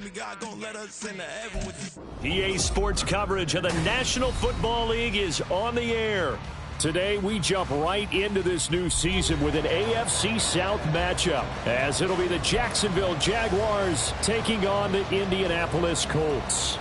me God gonna let us into heaven with you. EA Sports coverage of the National Football League is on the air. Today, we jump right into this new season with an AFC South matchup, as it'll be the Jacksonville Jaguars taking on the Indianapolis Colts.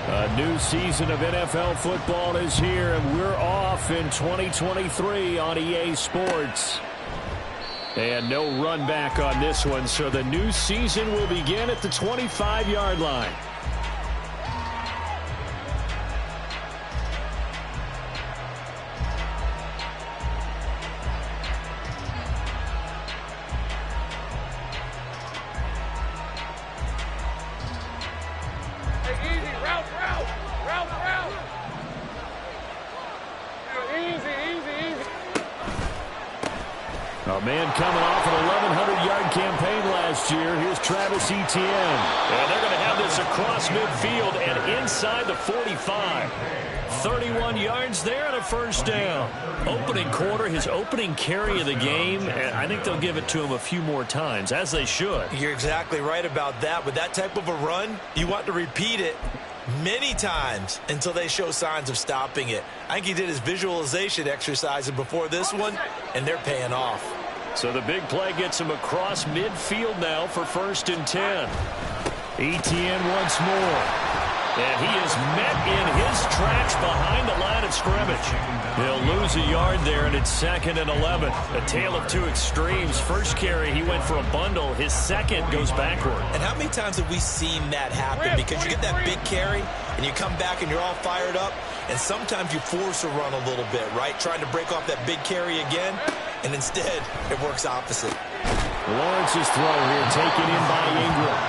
A new season of NFL football is here, and we're off in 2023 on EA Sports. And no run back on this one, so the new season will begin at the 25-yard line. A man coming off an 1,100-yard campaign last year. Here's Travis Etienne. And they're going to have this across midfield and inside the 45. 31 yards there and a first down. Opening quarter, his opening carry of the game, and I think they'll give it to him a few more times, as they should. You're exactly right about that. With that type of a run, you want to repeat it many times until they show signs of stopping it. I think he did his visualization exercises before this one, and they're paying off. So the big play gets him across midfield now for 1st and 10. Etienne once more. And he is met in his tracks behind the line of scrimmage. He'll lose a yard there, and it's 2nd and 11. A tale of two extremes. First carry, he went for a bundle. His second goes backward. And how many times have we seen that happen? Because you get that big carry, and you come back and you're all fired up, and sometimes you force a run a little bit, right? Trying to break off that big carry again, and instead it works opposite. Lawrence's throw here taken in by Ingram.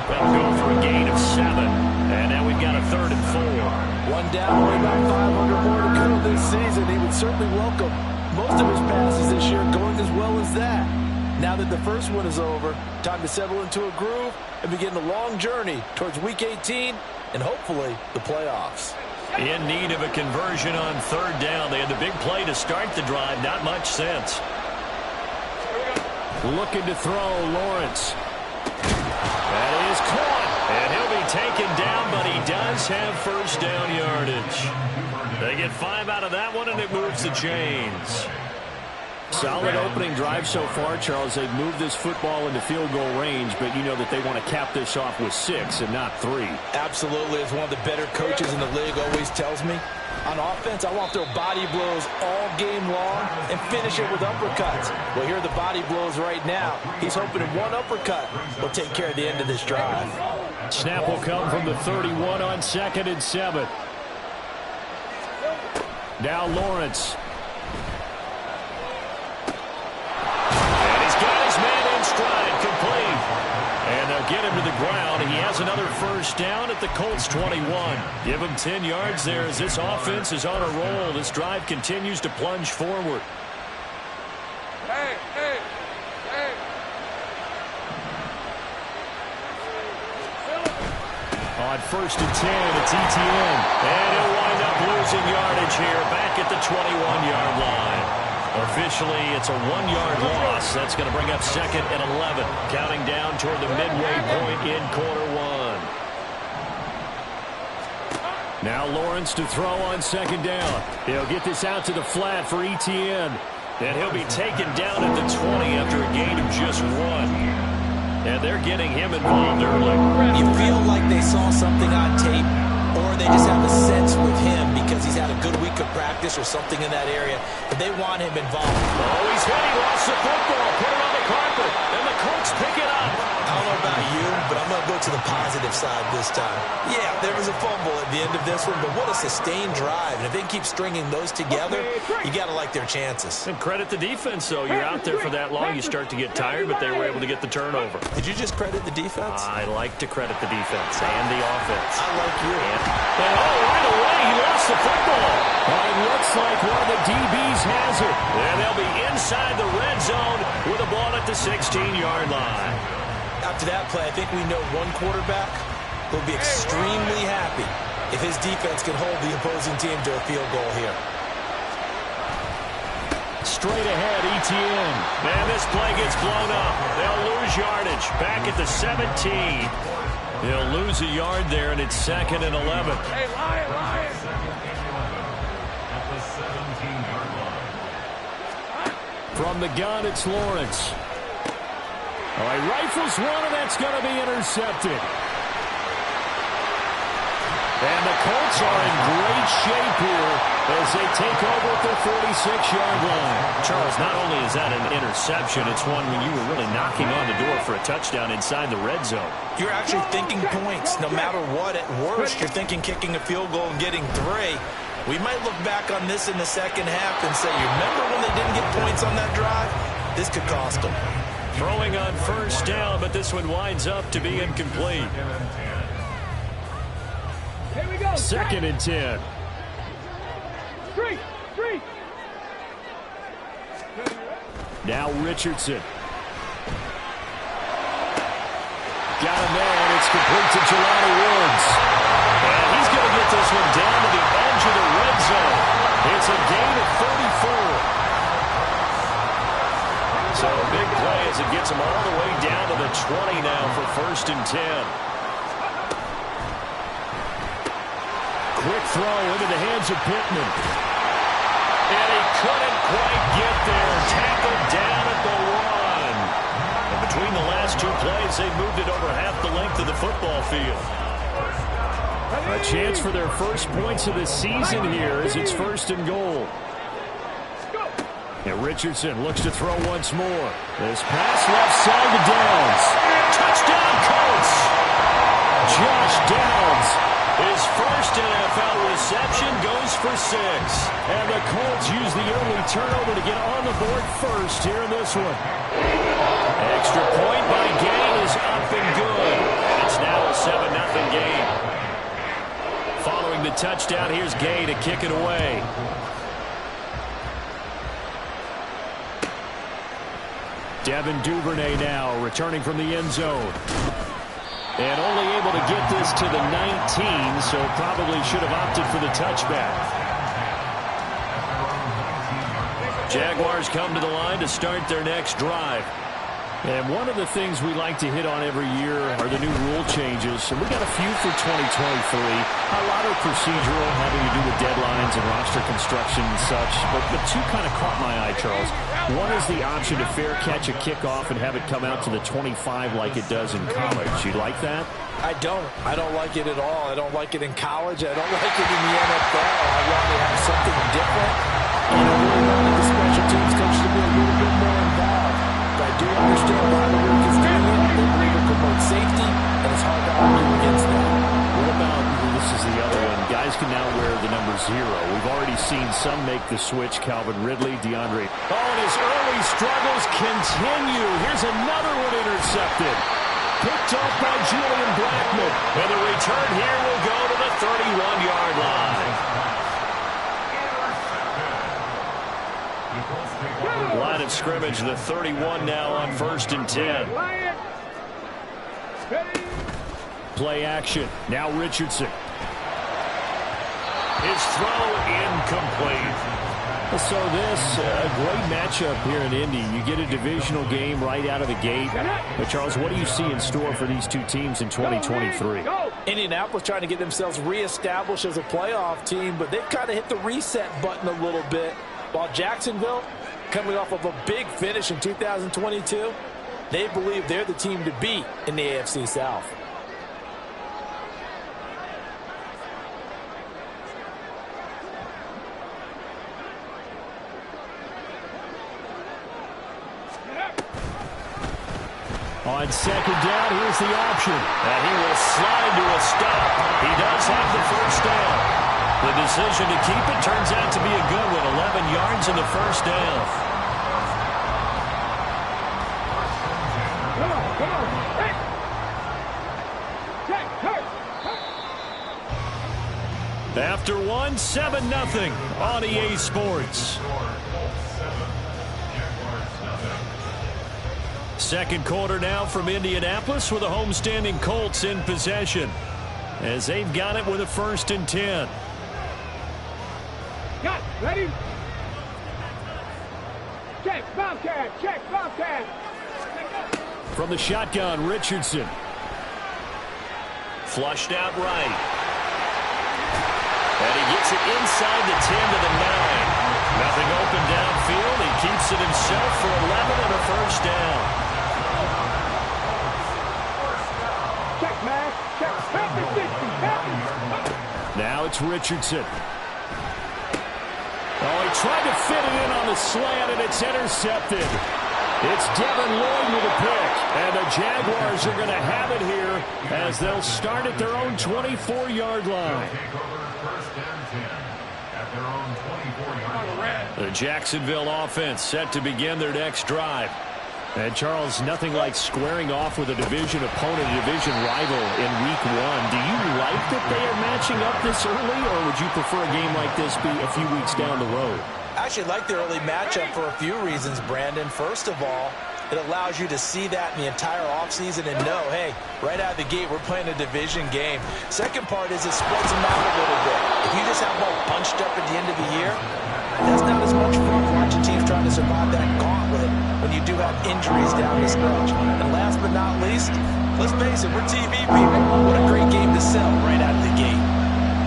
That'll go for a gain of 7. And now we've got a 3rd and 4. One down, only about 500 more to go this season. He would certainly welcome most of his passes this year going as well as that. Now that the first one is over, time to settle into a groove and begin the long journey towards Week 18 and hopefully the playoffs. In need of a conversion on 3rd down. They had the big play to start the drive. Not much sense. Looking to throw, Lawrence. That is caught. And he'll be taken down, but he does have first down yardage. They get 5 out of that one, and it moves the chains. Solid opening drive so far, Charles. They've moved this football into field goal range, but you know that they want to cap this off with 6 and not 3. Absolutely. As one of the better coaches in the league always tells me, on offense, I want to throw body blows all game long and finish it with uppercuts. Well, here are the body blows right now. He's hoping that one uppercut will take care of the end of this drive. Snap will come from the 31 on 2nd and 7. Now Lawrence. And he's got his man in stride, complete. And they'll get him to the ground. He has another first down at the Colts 21. Give him 10 yards there as this offense is on a roll. This drive continues to plunge forward. Hey. On 1st and 10, it's Etienne. And he'll wind up losing yardage here back at the 21-yard line. Officially, it's a 1-yard loss. That's going to bring up 2nd and 11. Counting down toward the midway point in quarter 1. Now Lawrence to throw on 2nd down. He'll get this out to the flat for Etienne. And he'll be taken down at the 20 after a gain of just 1. And they're getting him involved early. You feel like they saw something on tape, or they just have a sense with him because he's had a good week of practice or something in that area, but they want him involved. Oh, he's hit. He lost the football. Put it on the carpet. And the Colts pick it up. I don't know about you, but I'm going to go to the positive side this time. Yeah, there was a fumble at the end of this one, but what a sustained drive. And if they keep stringing those together, you got to like their chances. And credit the defense, though. You're out there for that long, you start to get tired, but they were able to get the turnover. Did you just credit the defense? I like to credit the defense and the offense. I like you. And right away, he Looks like one of the DBs has it. And they'll be inside the red zone with a ball at the 16-yard line. After that play, I think we know one quarterback will be extremely happy if his defense can hold the opposing team to a field goal here. Straight ahead, Etienne. And this play gets blown up. They'll lose yardage. Back at the 17. They'll lose a yard there, and it's 2nd and 11. Hey, Lion! At the 17-yard line. From the gun, it's Lawrence. All right, rifles one, and that's going to be intercepted. And the Colts are in great shape here as they take over at their 46-yard line. Charles, not only is that an interception, it's one when you were really knocking on the door for a touchdown inside the red zone. You're actually thinking points. No matter what, at worst, you're thinking kicking a field goal and getting 3. We might look back on this in the second half and say, you remember when they didn't get points on that drive? This could cost them. Throwing on first down, but this one winds up to be incomplete. 2nd and 10. 3. Now Richardson. Got him there, and it's complete to Jelani Woods. And he's going to get this one down to the edge of the red zone. It's a gain of 34. So a big play as it gets him all the way down to the 20 now for 1st and 10. Quick throw into the hands of Pittman. And he couldn't quite get there. Tackled down at the 1. And between the last 2 plays, they moved it over half the length of the football field. A chance for their first points of the season here as it's 1st and goal. And Richardson looks to throw once more. This pass left side to Downs. Touchdown, Colts! Josh Downs. His first NFL reception goes for 6. And the Colts use the early turnover to get on the board first here in this one. Extra point by Gay is up and good. It's now a 7-0 game. Following the touchdown, here's Gay to kick it away. Devin Duvernay now returning from the end zone. And only able to get this to the 19, so probably should have opted for the touchback. Jaguars come to the line to start their next drive. And one of the things we like to hit on every year are the new rule changes. And we got a few for 2023. A lot are procedural, having to do with deadlines and roster construction and such. But 2 kind of caught my eye, Charles. One is the option to fair catch a kickoff and have it come out to the 25 like it does in college. You like that? I don't like it at all. I don't like it in college. I don't like it in the NFL. I'd rather have something different. And I really wanted the special teams coach to be a little bit more involved. But I do understand why the league is doing it. They believe it promotes safety, and it's hard to argue against that. What about, this is the other one, guys can now wear the number 0. We've already seen some make the switch. Calvin Ridley, DeAndre. Oh, and his early struggles continue. Here's another one intercepted. Picked off by Julian Blackmon. And the return here will go to the 31-yard line. Line of scrimmage, the 31 now on 1st and 10. Play action. Now Richardson. His throw incomplete. So this, a great matchup here in Indy. You get a divisional game right out of the gate. But Charles, what do you see in store for these 2 teams in 2023? Indianapolis trying to get themselves reestablished as a playoff team, but they've kind of hit the reset button a little bit. While Jacksonville, coming off of a big finish in 2022, they believe they're the team to beat in the AFC South. On 2nd down, here's the option. And he will slide to a stop. He does have the first down. The decision to keep it turns out to be a good one. 11 yards in the first down. Come on. Hey. After one, 7-0 on EA Sports. Second quarter now from Indianapolis with the homestanding Colts in possession as they've got it with a 1st and 10. Got it. Ready? Check, Bobcat. Check, Bobcat. From the shotgun, Richardson. Flushed out right. And he gets it inside the 10 to the 9. Nothing open downfield. He keeps it himself for 11 and a 1st down. Check, man. Check. Back to 60. Back to... Now it's Richardson. Oh, he tried to fit it in on the slant, and it's intercepted. It's Devin Lloyd with a pick, and the Jaguars are going to have it here as they'll start at their own 24-yard line. The Jacksonville offense set to begin their next drive. And, Charles, nothing like squaring off with a division opponent, a division rival in Week 1. Do you like that they are matching up this early, or would you prefer a game like this be a few weeks down the road? I actually like the early matchup for a few reasons, Brandon. First of all, it allows you to see that in the entire offseason and know, hey, right out of the gate, we're playing a division game. Second part is it spreads them out a little bit. If you just have them all bunched up at the end of the year, that's not as much fun watching teams trying to survive that gauntlet when you do have injuries down the stretch. And last but not least, let's face it, we're TV people. What a great game to sell right out of the gate.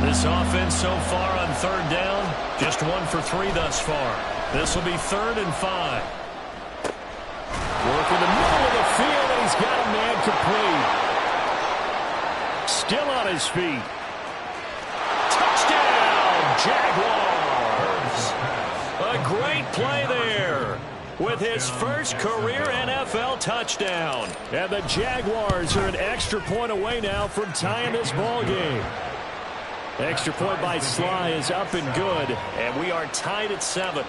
This offense so far on 3rd down, just 1 for 3 thus far. This will be 3rd and 5. Work in the middle of the field, and he's got a man complete. Still on his feet. Touchdown, Jaguars. A great play there with his first career NFL touchdown. And the Jaguars are an extra point away now from tying this ball game. Extra point by Sly is up and good, and we are tied at 7.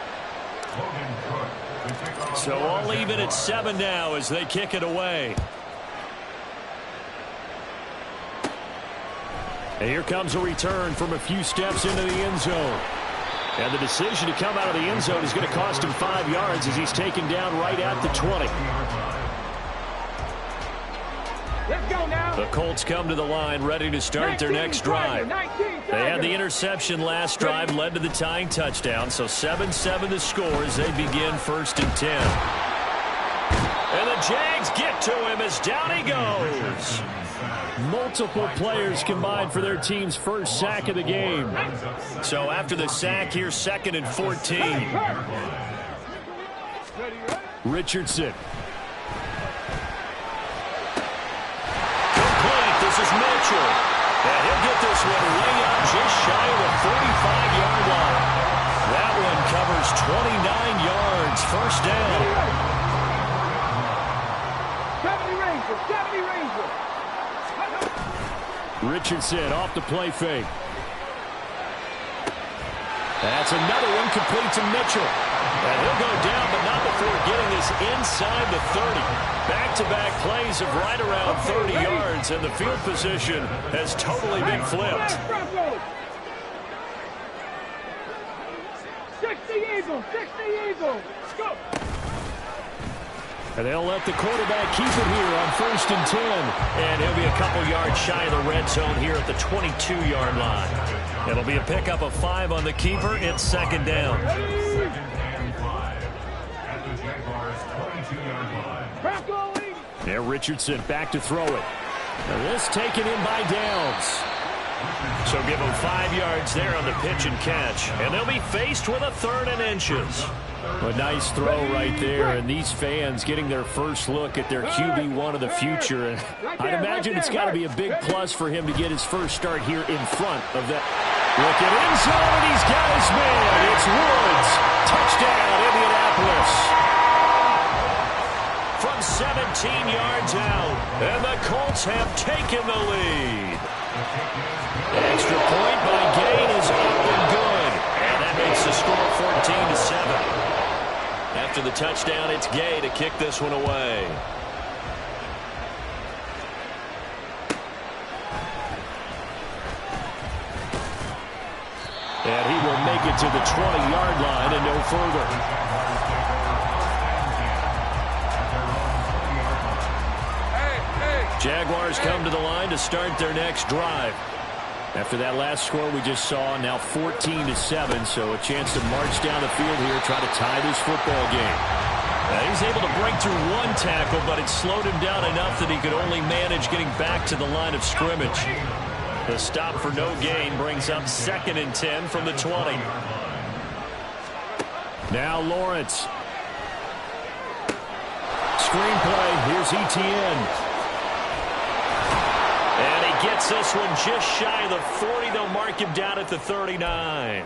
So all even at 7 now as they kick it away. And here comes a return from a few steps into the end zone. And the decision to come out of the end zone is going to cost him 5 yards as he's taken down right at the 20. Let's go now. The Colts come to the line ready to start their next drive. They had the interception last drive, led to the tying touchdown, so 7-7 the score as they begin 1st and 10. And the Jags get to him as down he goes. Multiple players combined for their team's first sack of the game. So after the sack, here's 2nd and 14. Richardson. This is Mitchell. And he'll get this one way out just shy of the 45-yard line. That one covers 29 yards. 1st down. 70 Ranger. Richardson off the play fake. That's another one complete to Mitchell. And he'll go down, but not before getting this inside the 30. Back-to-back plays of right around 30 yards, and the field position has totally been flipped. 60 Eagles, 60 Eagles. Go. And they'll let the quarterback keep it here on 1st and 10. And he'll be a couple yards shy of the red zone here at the 22-yard line. It'll be a pickup of 5 on the keeper. It's 2nd down. There, Richardson back to throw it. Now this taken in by Downs. So give them 5 yards there on the pitch and catch. And they'll be faced with a 3rd and inches. A nice throw right there, and these fans getting their first look at their QB1 of the future. And I'd imagine it's got to be a big plus for him to get his first start here in front of that. Look at end zone, and he's got his man. It's Woods. Touchdown, Indianapolis. From 17 yards out, and the Colts have taken the lead. Extra point by Gain is up and good. And that makes the score 14-7. After the touchdown, it's Gay to kick this one away. And he will make it to the 20-yard line and no further. Jaguars come to the line to start their next drive. After that last score we just saw, now 14-7, so a chance to march down the field here, try to tie this football game. He's able to break through one tackle, but it slowed him down enough that he could only manage getting back to the line of scrimmage. The stop for no gain brings up 2nd and 10 from the 20. Now Lawrence. Screenplay, here's Etienne. And he gets this one just shy of the 40. They'll mark him down at the 39.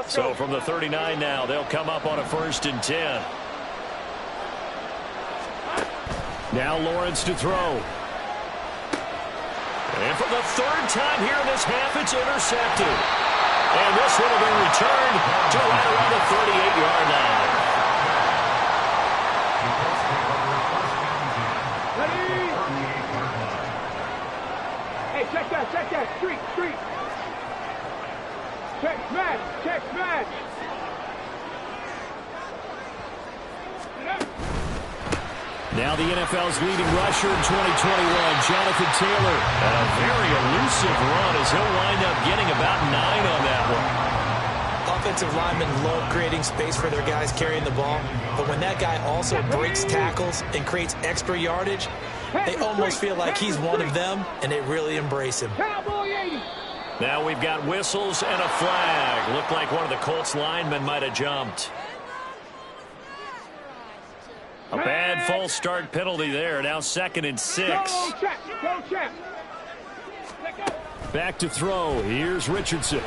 So from the 39 now, they'll come up on a 1st and 10. Now Lawrence to throw. And for the 3rd time here in this half, it's intercepted. And this one will be returned to right around the 38-yard line. Hey, check that, street. Check smash. Now the NFL's leading rusher in 2021, Jonathan Taylor. And a very elusive run as he'll wind up getting about 9 on that one. Offensive linemen love creating space for their guys carrying the ball, but when that guy also breaks tackles and creates extra yardage, they almost feel like he's one of them, and they really embrace him. Now we've got whistles and a flag. Looked like one of the Colts linemen might have jumped. A bad false start penalty there. Now 2nd and 6. Back to throw. Here's Richardson.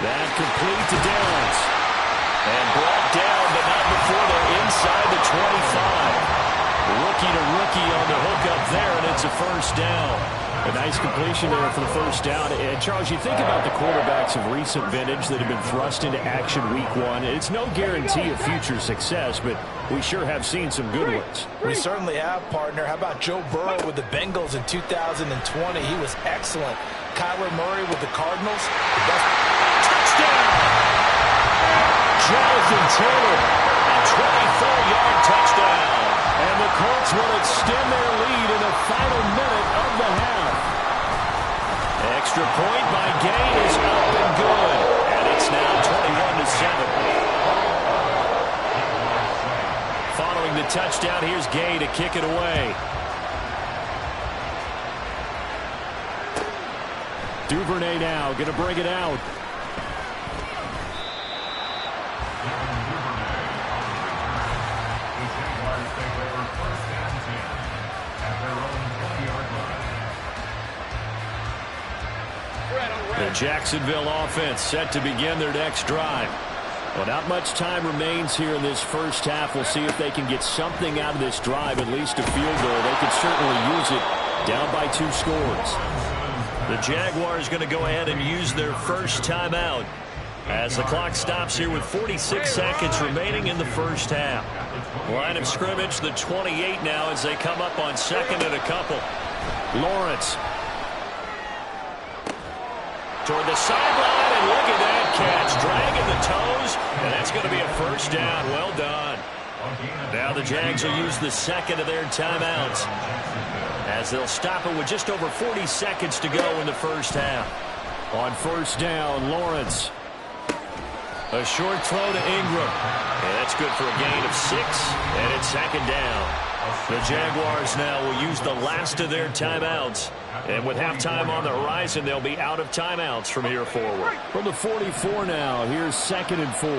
That complete to Downs. And brought down, but not before they're inside the 25. Rookie to rookie on the hook up there, and it's a 1st down. A nice completion there for the 1st down. And Charles, you think about the quarterbacks of recent vintage that have been thrust into action week 1. It's no guarantee of future success, but we sure have seen some good ones. We certainly have, partner. How about Joe Burrow with the Bengals in 2020? He was excellent. Kyler Murray with the Cardinals. Touchdown! Jonathan Taylor, a 24-yard touchdown. And the Colts will extend their lead in the final minute of the half. Extra point by Gay is up and good. And it's now 21-7. Following the touchdown, here's Gay to kick it away. Duvernay now going to bring it out. The Jacksonville offense set to begin their next drive. Well, not much time remains here in this 1st half. We'll see if they can get something out of this drive, at least a field goal. They could certainly use it down by 2 scores. The Jaguars going to go ahead and use their 1st timeout as the clock stops here with 46 seconds remaining in the 1st half. Line of scrimmage, the 28 now as they come up on 2nd and a couple. Lawrence. Toward the sideline, and look at that catch. Dragging the toes, and that's going to be a 1st down. Well done. Now the Jags will use the 2nd of their timeouts as they'll stop it with just over 40 seconds to go in the 1st half. On 1st down, Lawrence. A short throw to Ingram. And that's good for a gain of 6, and it's 2nd down. The Jaguars now will use the last of their timeouts. And with halftime on the horizon, they'll be out of timeouts from here forward. From the 44 now, here's 2nd and 4.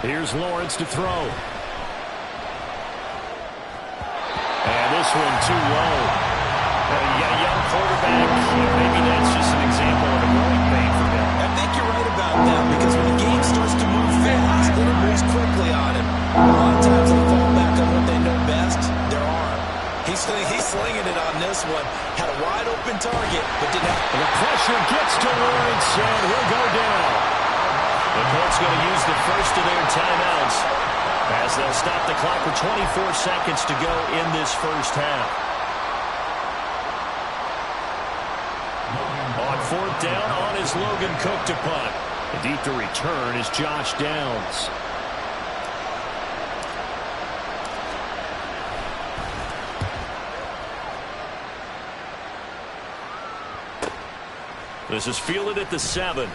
Here's Lawrence to throw. And this one too low. You got a young quarterback. Maybe that's just an example of a growing pain for him. I think you're right about that, because when the game starts to move fast, then it moves quickly on him. A lot of times they fall back on what they know best, their arm. He's slinging it on this one. Had a wide open target, but didn't have... And the pressure gets to Lawrence, and he'll go down. The Colts going to use the 1st of their timeouts as they'll stop the clock with 24 seconds to go in this 1st half. 4th down on his Logan Cook to punt. Deep to return is Josh Downs. This is fielded at the 7.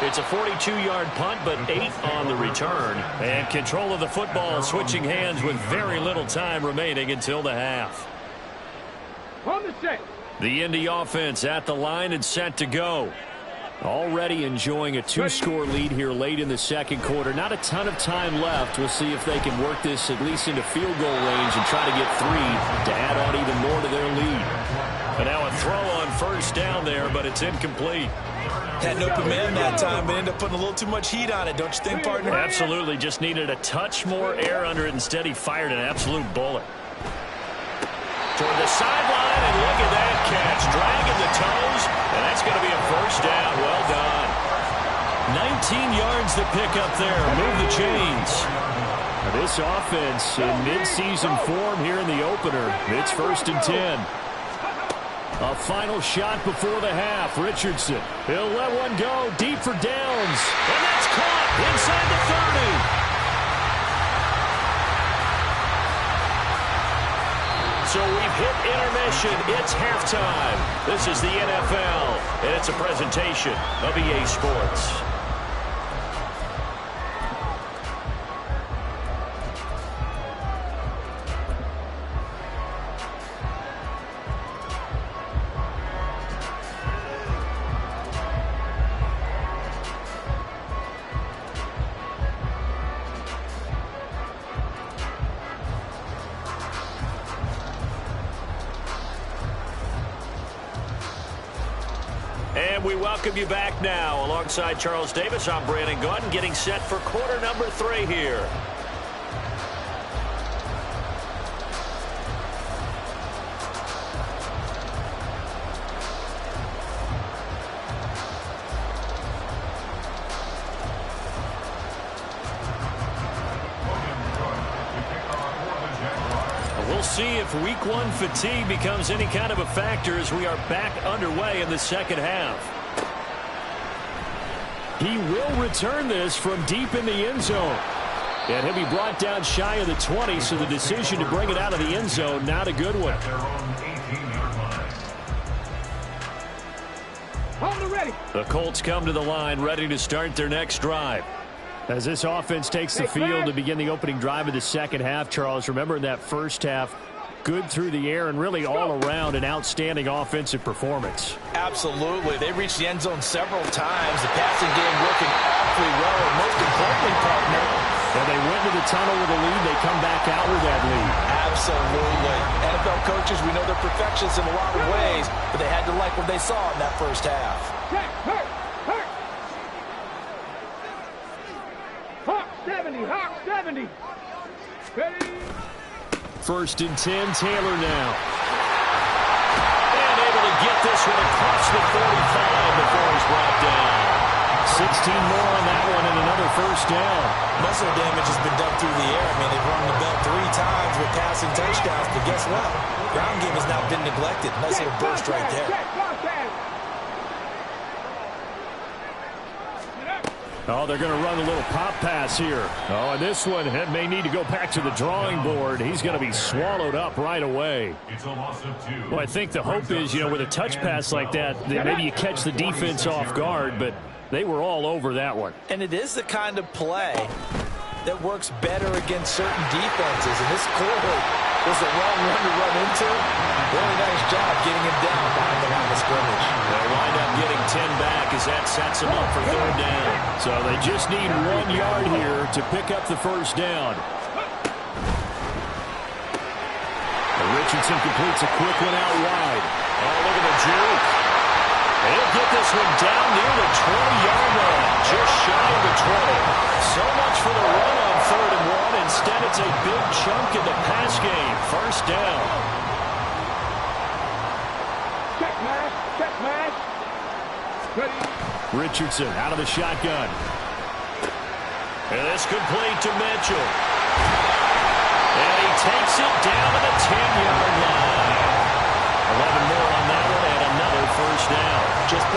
It's a 42-yard punt, but 8 on the return. And control of the football switching hands with very little time remaining until the half. On the set. The Indy offense at the line and set to go. Already enjoying a 2-score lead here late in the second quarter. Not a ton of time left. We'll see if they can work this at least into field goal range and try to get 3 to add on even more to their lead. And now a throw on 1st down there, but it's incomplete. Had an open man that time, but ended up putting a little too much heat on it, don't you think, partner? Absolutely. Just needed a touch more air under it. Instead, he fired an absolute bullet. Toward the sideline, and look at that catch. Dragging the toes, and that's going to be a 1st down. Well done. 19 yards to pick up there. Move the chains. Now this offense in midseason form here in the opener. It's 1st and 10. A final shot before the half. Richardson. He'll let one go deep for Downs. And that's caught inside the 30. So we've hit intermission. It's halftime. This is the NFL, and it's a presentation of EA Sports. And we welcome you back now. Alongside Charles Davis, I'm Brandon Gunn, getting set for quarter number 3 here. We'll see if week 1 fatigue becomes any kind of a factor as we are back underway in the second half. He will return this from deep in the end zone. And he'll be brought down shy of the 20, so the decision to bring it out of the end zone, not a good one. On the ready. The Colts come to the line ready to start their next drive. As this offense takes the field to begin the opening drive of the second half, Charles, remember in that first half, good through the air and really all around an outstanding offensive performance. Absolutely. They reached the end zone several times. The passing game working awfully well, and most importantly, partner, Well, they went to the tunnel with a lead. They come back out with that lead. absolutely. NFL coaches, we know they're perfectionists in a lot of ways, but they had to like what they saw in that first half. Check. Hurt. Hawk 70. Hawk 70. Ready. 1st and 10, Taylor now. And able to get this one across the 45 before he's brought down. 16 more on that one and another 1st down. Muscle damage has been done through the air. I mean, they've rung the bell 3 times with passing touchdowns, but guess what? Ground game has now been neglected. Nice little burst right there. Check. Contact. Oh, they're going to run a little pop pass here. Oh, and this one may need to go back to the drawing board. He's going to be swallowed up right away. It's a loss of 2. Well, I think the hope is, with a touch pass like that maybe you catch the defense off guard, but they were all over that one. And it is the kind of play that works better against certain defenses, and this clearly was the wrong one to run into. Really nice job getting him down behind the line of scrimmage. They'll wind up getting 10 back as that sets them up for 3rd down. So they just need 1 yard here to pick up the 1st down. Richardson completes a quick one out wide. Oh, look at the juke. He'll get this one down near the 20-yard line, just shy of the 20. So much for the run on 3rd and 1. Instead, it's a big chunk in the pass game. 1st down. Check, man. Ready. Richardson out of the shotgun. And this complete to Mitchell. And he takes it down to the 10-yard line. 11 more on that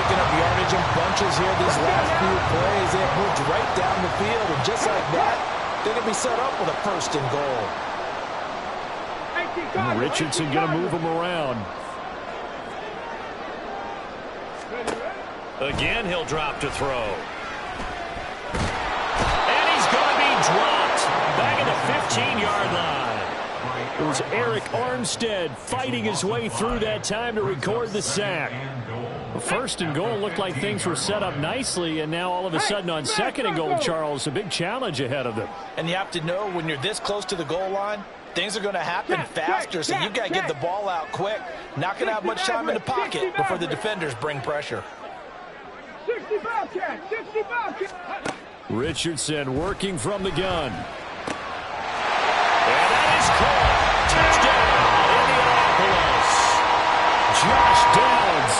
picking up yardage in bunches here these last few plays. They have moved right down the field, and just like that, they can be set up with a first and goal. And Richardson going to move him around. Again, he'll drop to throw. And he's going to be dropped. Back at the 15-yard line. It was Eric Armstead fighting his way through that time to record the sack. First and goal looked like things were set up nicely, and now all of a sudden on second and goal, Charles, a big challenge ahead of them. And you have to know when you're this close to the goal line, things are going to happen faster, so you've got to get the ball out quick. Not going to have much time in the pocket before the defenders bring pressure. 60 Bobcat, 60 Bobcat. Richardson working from the gun. And that is caught. Touchdown, Indianapolis. Josh Downs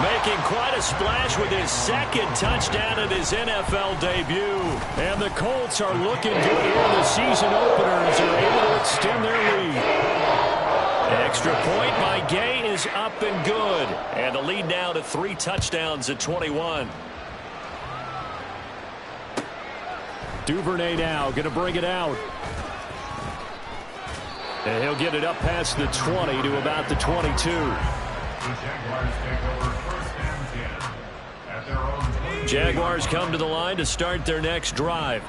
making quite a splash with his second touchdown in his NFL debut. And the Colts are looking good here in the season opener as they're able to extend their lead. Extra point by Gay is up and good. And the lead now to 3 touchdowns at 21. Duvernay now going to bring it out. And he'll get it up past the 20 to about the 22. The Jaguars take over first and 10 at their own 20. Jaguars come to the line to start their next drive.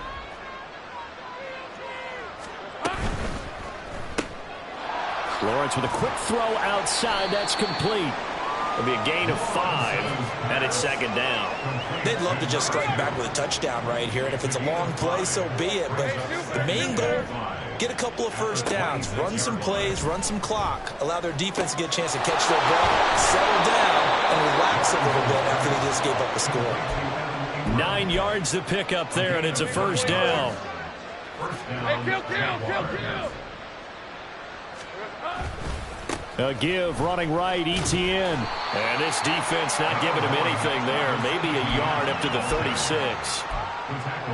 Lawrence with a quick throw outside. That's complete. It'll be a gain of 5, and it's second down. They'd love to just strike back with a touchdown right here, and if it's a long play, so be it. But the main goal, get a couple of first downs, run some plays, run some clock, allow their defense to get a chance to catch their ball, settle down, and relax a little bit after they just gave up a score. 9 yards to pick up there, and it's a first down. Kill. A give running right, ETN. And this defense not giving him anything there. Maybe a yard up to the 36.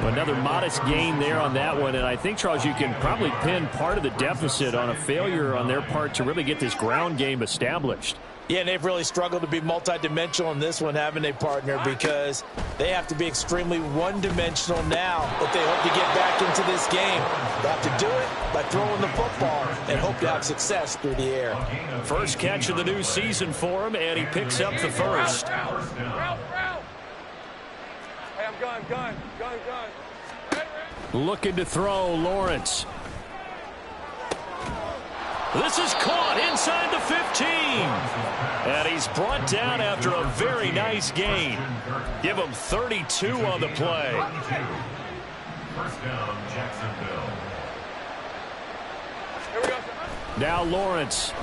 Another modest gain there on that one. And I think, Charles, you can probably pin part of the deficit on a failure on their part to really get this ground game established. Yeah, and they've really struggled to be multidimensional in this one, haven't they, partner? Because they have to be extremely one-dimensional now if they hope to get back into this game. They have to do it by throwing the football and hope to have success through the air. First catch of the new season for him, and he picks up the first. Hey, I'm gun. Looking to throw, Lawrence. This is caught inside the 15. And he's brought down after a very nice gain. Give him 32 on the play. First down, Jacksonville. Here we go. Now Lawrence.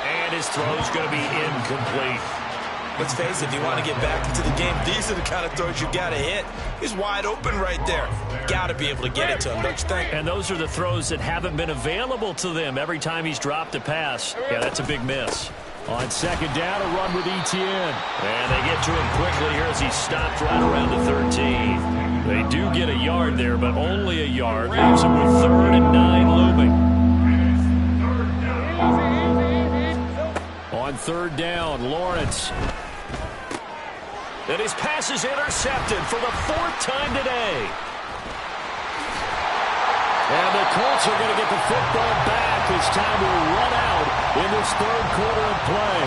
And his throw's going to be incomplete. Let's face it, if you want to get back into the game, these are the kind of throws you got to hit. He's wide open right there. Got to be able to get it to him, don't you think? And those are the throws that haven't been available to them every time he's dropped a pass. Yeah, that's a big miss. On second down, a run with ETN. And they get to him quickly here as he stopped right around the 13. They do get a yard there, but only a yard. Leaves him with 3rd and 9 looming. On third down, Lawrence. And his pass is intercepted for the 4th time today. And the Colts are going to get the football back as time will run out in this 3rd quarter of play.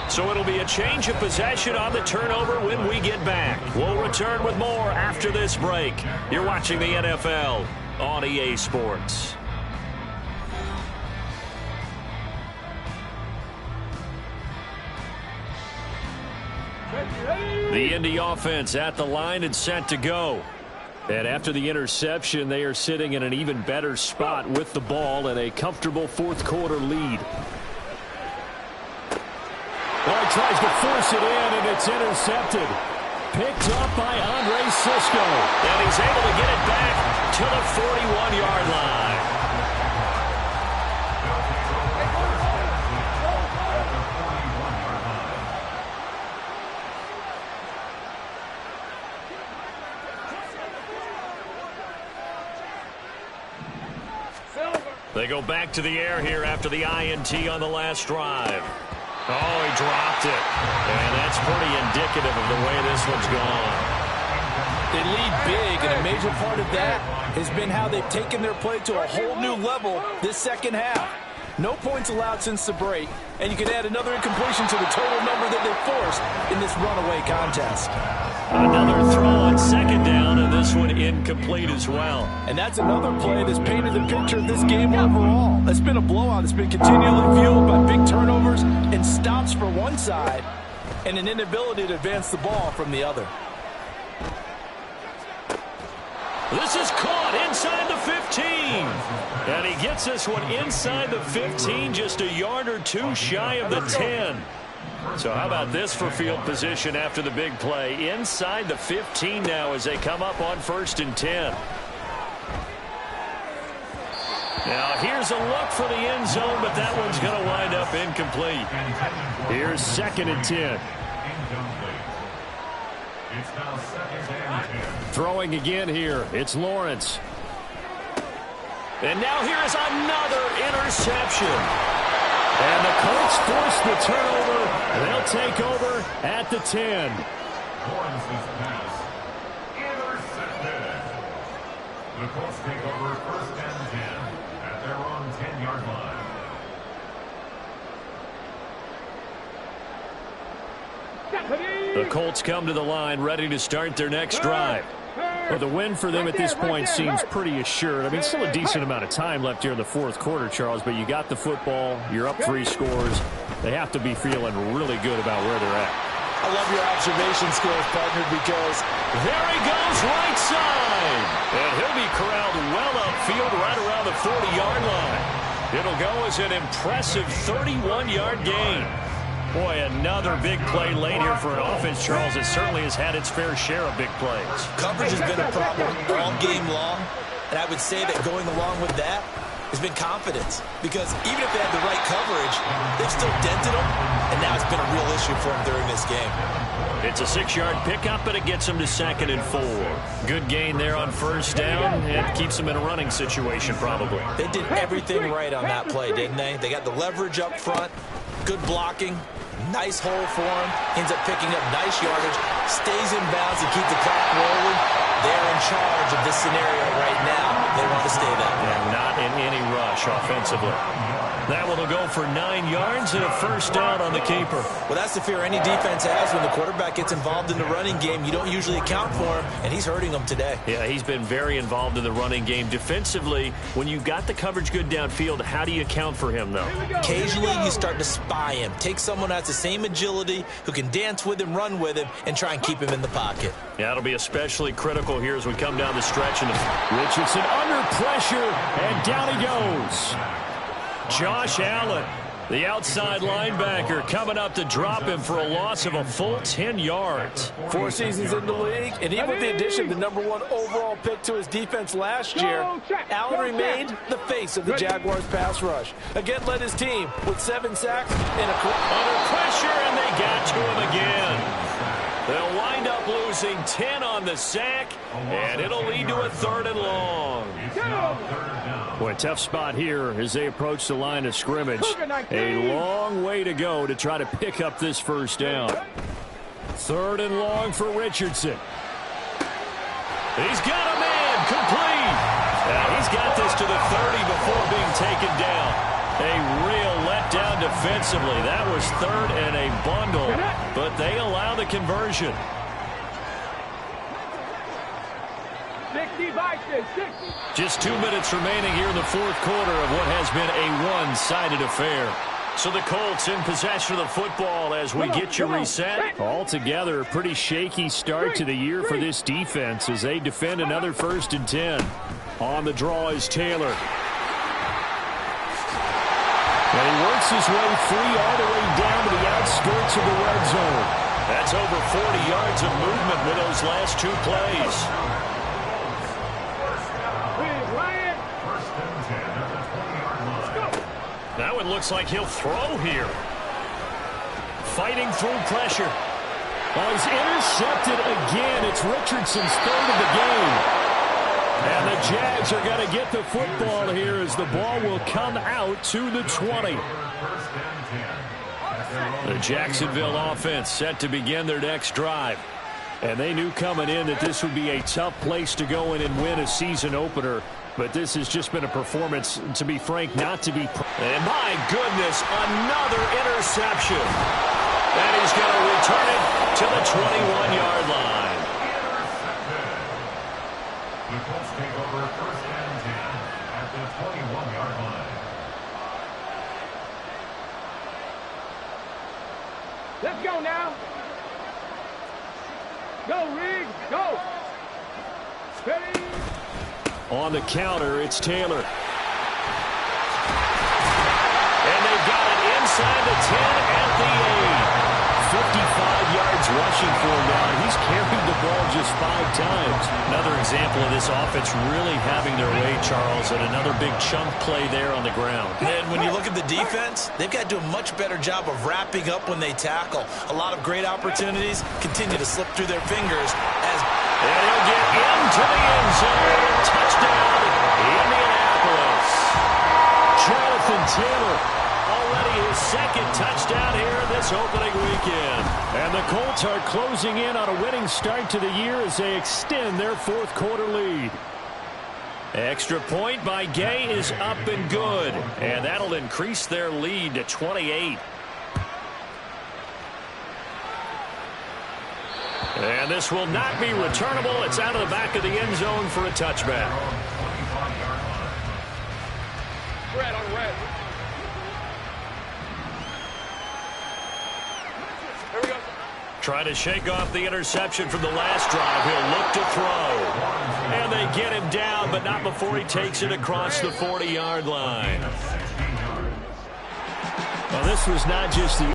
So it'll be a change of possession on the turnover when we get back. We'll return with more after this break. You're watching the NFL on EA Sports. The Indy offense at the line and set to go. And after the interception, they are sitting in an even better spot with the ball and a comfortable 4th quarter lead. Well, he tries to force it in, and it's intercepted. Picked up by Andre Cisco. And he's able to get it back to the 41-yard line. They go back to the air here after the INT on the last drive. Oh, he dropped it. And that's pretty indicative of the way this one's gone. They lead big, and a major part of that has been how they've taken their play to a whole new level this second half. No points allowed since the break, and you can add another incompletion to the total number that they forced in this runaway contest. Another throw on second down, and this one incomplete as well. And that's another play that's painted the picture of this game overall. It's been a blowout. It's been continually fueled by big turnovers and stops for one side and an inability to advance the ball from the other. This is caught inside the 15. And he gets this one inside the 15, just a yard or two shy of the 10. So how about this for field position after the big play? Inside the 15 now as they come up on 1st and 10. Now here's a look for the end zone, but that one's going to wind up incomplete. Here's 2nd and 10. It's now 2nd and 10. Throwing again here. It's Lawrence. And now here is another interception. And the Colts force the turnover. They'll take over at the 10. Lawrence's pass intercepted. The Colts take over 1st and 10 at their own 10-yard line. The Colts come to the line ready to start their next drive. Well, the win for them at this point seems pretty assured. I mean, still a decent amount of time left here in the 4th quarter, Charles, but you got the football. You're up 3 scores. They have to be feeling really good about where they're at. I love your observation skills, partner, because there he goes right side. And he'll be corralled well upfield right around the 40-yard line. It'll go as an impressive 31-yard gain. Boy, another big play late here for an offense, Charles. It certainly has had its fair share of big plays. Coverage has been a problem all game long, and I would say that going along with that has been confidence. Because even if they had the right coverage, they've still dented them, and now it's been a real issue for them during this game. It's a 6-yard pickup, but it gets them to 2nd and 4. Good gain there on 1st down, and keeps them in a running situation probably. They did everything right on that play, didn't they? They got the leverage up front, good blocking, nice hole for him, ends up picking up nice yardage, stays in bounds to keep the clock rolling. They're in charge of this scenario right now. They want to stay that way. And not in any rush offensively. That one will go for 9 yards and a 1st down on the keeper. Well, that's the fear any defense has when the quarterback gets involved in the running game. You don't usually account for him, and he's hurting them today. Yeah, he's been very involved in the running game. Defensively, when you've got the coverage good downfield, how do you account for him, though? Occasionally, you start to spy him. Take someone who has the same agility, who can dance with him, run with him, and try and keep him in the pocket. Yeah, it'll be especially critical here as we come down the stretch. Richardson under pressure, and down he goes. Josh Allen, the outside linebacker, coming up to drop him for a loss of a full 10 yards. 4 seasons in the league, and even with the addition of the #1 overall pick to his defense last year, Allen remained the face of the Jaguars pass rush. Again, led his team with 7 sacks and under pressure, and they got to him again. They'll wind up losing 10 on the sack, and it'll lead to a 3rd and long. Boy, tough spot here as they approach the line of scrimmage. A long way to go to try to pick up this 1st down. 3rd and long for Richardson. He's got a man complete. He's got this to the 30 before being taken down. A real letdown defensively. That was 3rd and a bundle, but they allow the conversion. 60 by 60. Just 2 minutes remaining here in the 4th quarter of what has been a one-sided affair. So the Colts in possession of the football as we get you reset. Altogether, a pretty shaky start to the year for this defense as they defend another 1st and 10. On the draw is Taylor. And he works his way free all the way down to the outskirts of the red zone. That's over 40 yards of movement with those last 2 plays. Now it looks like he'll throw here. Fighting through pressure. Well, he's intercepted again. It's Richardson's 3rd of the game. And the Jags are going to get the football here as the ball will come out to the 20. The Jacksonville offense set to begin their next drive. And they knew coming in that this would be a tough place to go in and win a season opener. But this has just been a performance, to be frank, not to be... And my goodness, another interception. And he's going to return it to the 21-yard line. The Colts take over first and 10 at the 21-yard line. Let's go now. Go, Riggs, go. Ready. On the counter, it's Taylor. And they've got it inside the 10 at the 8. 55 yards rushing for him now. He's carried the ball just 5 times. Another example of this offense really having their way, Charles, and another big chunk play there on the ground. And when you look at the defense, they've got to do a much better job of wrapping up when they tackle. A lot of great opportunities continue to slip through their fingers as... And he'll get into the end zone. Touchdown, Indianapolis. Jonathan Taylor. Already his second touchdown here in this opening weekend. And the Colts are closing in on a winning start to the year as they extend their fourth quarter lead. Extra point by Gay is up and good. And that'll increase their lead to 28. And this will not be returnable. It's out of the back of the end zone for a touchback. Red on red. Here we go. Trying to shake off the interception from the last drive. He'll look to throw. And they get him down, but not before he takes it across the 40-yard line. Well, this was not just the